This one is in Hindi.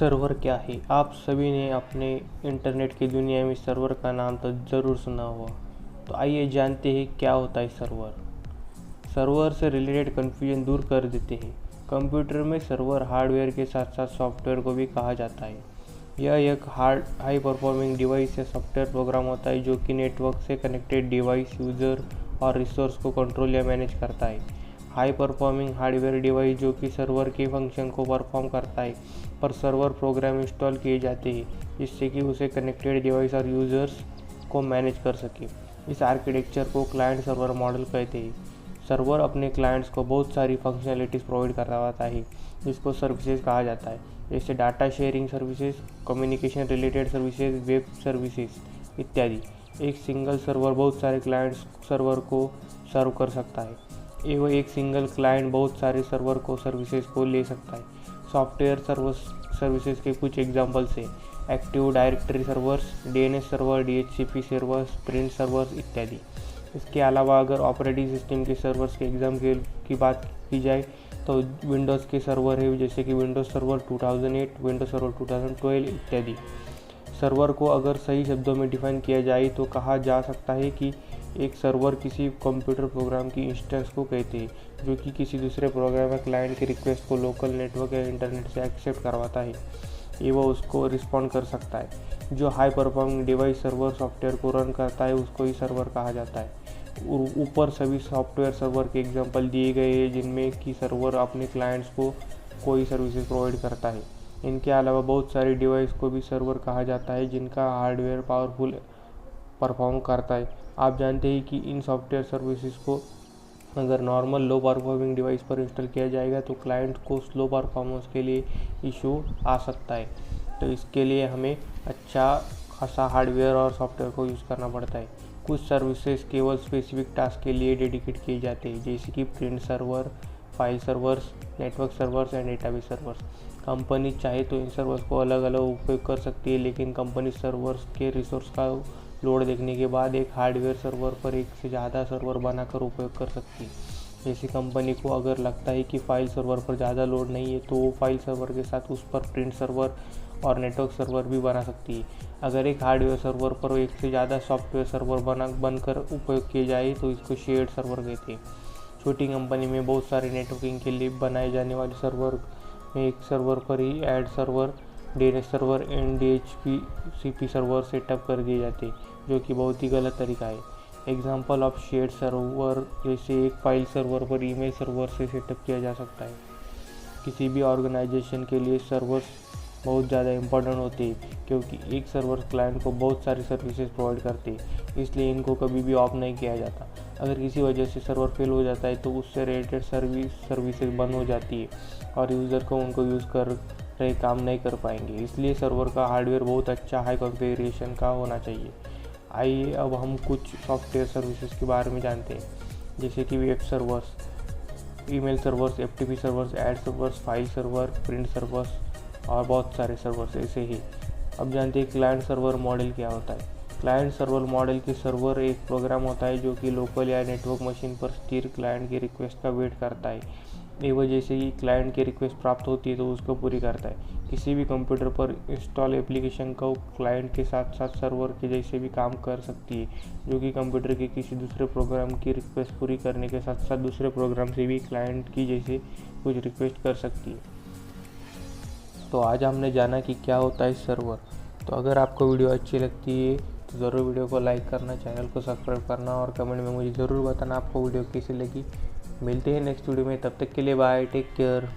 सर्वर क्या है? आप सभी ने अपने इंटरनेट की दुनिया में सर्वर का नाम तो ज़रूर सुना होगा। तो आइए जानते हैं क्या होता है सर्वर। सर्वर से रिलेटेड कन्फ्यूजन दूर कर देते हैं। कंप्यूटर में सर्वर हार्डवेयर के साथ साथ सॉफ्टवेयर को भी कहा जाता है। यह एक हाई परफॉर्मिंग डिवाइस या सॉफ्टवेयर प्रोग्राम होता है जो कि नेटवर्क से कनेक्टेड डिवाइस, यूज़र और रिसोर्स को कंट्रोल या मैनेज करता है। हाई परफॉर्मिंग हार्डवेयर डिवाइस जो कि सर्वर के फंक्शन को परफॉर्म करता है, पर सर्वर प्रोग्राम इंस्टॉल किए जाते हैं जिससे कि उसे कनेक्टेड डिवाइस और यूज़र्स को मैनेज कर सके। इस आर्किटेक्चर को क्लाइंट सर्वर मॉडल कहते हैं। सर्वर अपने क्लाइंट्स को बहुत सारी फंक्शनैलिटीज़ प्रोवाइड करवाता है जिसको सर्विसेज कहा जाता है, जैसे data sharing services, communication related services, web services इत्यादि। एक सिंगल सर्वर बहुत सारे क्लाइंट्स सर्वर को सर्व कर सकता है एवं एक सिंगल क्लाइंट बहुत सारे सर्वर को सर्विसेज को ले सकता है। सॉफ्टवेयर सर्विसेज के कुछ एग्जांपल्स हैं active directory servers, DNS server, DHCP servers, print servers इत्यादि। इसके अलावा अगर ऑपरेटिंग सिस्टम के सर्वर्स के एग्जाम्पल की बात की जाए तो विंडोज़ के सर्वर है जैसे कि विंडोज़ सर्वर 2008, विंडोज़ सर्वर 2012 इत्यादि। सर्वर को अगर सही शब्दों में डिफाइन किया जाए तो कहा जा सकता है कि एक सर्वर किसी कंप्यूटर प्रोग्राम की इंस्टेंस को कहते हैं जो कि किसी दूसरे प्रोग्राम या क्लाइंट की रिक्वेस्ट को लोकल नेटवर्क या इंटरनेट से एक्सेप्ट करवाता है एवं उसको रिस्पॉन्ड कर सकता है। जो high performing device server software को रन करता है उसको ही सर्वर कहा जाता है। ऊपर सभी सॉफ्टवेयर सर्वर के एग्जांपल दिए गए हैं जिनमें कि सर्वर अपने क्लाइंट्स को कोई सर्विसेज प्रोवाइड करता है। इनके अलावा बहुत सारी डिवाइस को भी सर्वर कहा जाता है जिनका हार्डवेयर पावरफुल परफॉर्म करता है। आप जानते हैं कि इन सॉफ्टवेयर सर्विसेज को अगर नॉर्मल लो परफॉर्मिंग डिवाइस पर इंस्टॉल किया जाएगा तो क्लाइंट को स्लो परफॉर्मेंस के लिए इशू आ सकता है। तो इसके लिए हमें अच्छा खासा हार्डवेयर और सॉफ्टवेयर को यूज़ करना पड़ता है। कुछ सर्विसेज केवल स्पेसिफिक टास्क के लिए डेडिकेट किए जाते हैं जैसे कि print server, file servers, network servers and database servers. Company चाहे तो इन सर्वर्स को अलग अलग उपयोग कर सकती है, लेकिन कंपनी सर्वर्स के रिसोर्स का लोड देखने के बाद एक हार्डवेयर सर्वर पर एक से ज़्यादा सर्वर बनाकर उपयोग कर सकती है। जैसे कंपनी को अगर लगता है कि फ़ाइल सर्वर पर ज़्यादा लोड नहीं है तो वो फाइल सर्वर के साथ उस पर प्रिंट सर्वर और नेटवर्क सर्वर भी बना सकती है। अगर एक हार्डवेयर सर्वर पर एक से ज़्यादा सॉफ्टवेयर सर्वर बनकर उपयोग किए जाए तो इसको शेयर्ड सर्वर कहते हैं। छोटी कंपनी में बहुत सारे नेटवर्किंग के लिए बनाए जाने वाले सर्वर में एक सर्वर पर ही AD server, DNS server and DHCP server setup कर दिए जाते हैं जो कि बहुत ही गलत तरीका है। एग्जाम्पल ऑफ शेयर्ड सर्वर जैसे एक फाइल सर्वर पर ईमेल सर्वर से सेटअप किया जा सकता है। किसी भी ऑर्गेनाइजेशन के लिए सर्वर्स बहुत ज़्यादा इम्पोर्टेंट होते हैं क्योंकि एक सर्वर क्लाइंट को बहुत सारी सर्विसेज प्रोवाइड करते हैं, इसलिए इनको कभी भी ऑफ नहीं किया जाता। अगर किसी वजह से सर्वर फेल हो जाता है तो उससे रिलेटेड सर्विसेज बंद हो जाती है और यूज़र को उनको यूज़ कर रहे काम नहीं कर पाएंगे। इसलिए सर्वर का हार्डवेयर बहुत अच्छा हाई कॉन्फ़िगरेशन का होना चाहिए। आइए अब हम कुछ सॉफ्टवेयर सर्विसेज के बारे में जानते हैं जैसे कि web servers, email servers, FTP servers, add servers, file server, print servers और बहुत सारे सर्वर्स ऐसे ही। अब जानते हैं क्लाइंट सर्वर मॉडल क्या होता है। क्लाइंट सर्वर मॉडल के सर्वर एक प्रोग्राम होता है जो कि लोकल या नेटवर्क मशीन पर स्थिर क्लाइंट की रिक्वेस्ट का वेट करता है एवं जैसे ही क्लाइंट की रिक्वेस्ट प्राप्त होती है तो उसको पूरी करता है। किसी भी कंप्यूटर पर इंस्टॉल एप्लीकेशन को क्लाइंट के साथ साथ सर्वर के जैसे भी काम कर सकती है जो कि कंप्यूटर के किसी दूसरे प्रोग्राम की रिक्वेस्ट पूरी करने के साथ साथ दूसरे प्रोग्राम से भी क्लाइंट की जैसे कुछ रिक्वेस्ट कर सकती है। तो आज हमने जाना कि क्या होता है सर्वर। तो अगर आपको वीडियो अच्छी लगती है तो ज़रूर वीडियो को लाइक करना, चैनल को सब्सक्राइब करना और कमेंट में मुझे ज़रूर बताना आपको वीडियो कैसी लगी। मिलते हैं नेक्स्ट वीडियो में, तब तक के लिए बाय, टेक केयर।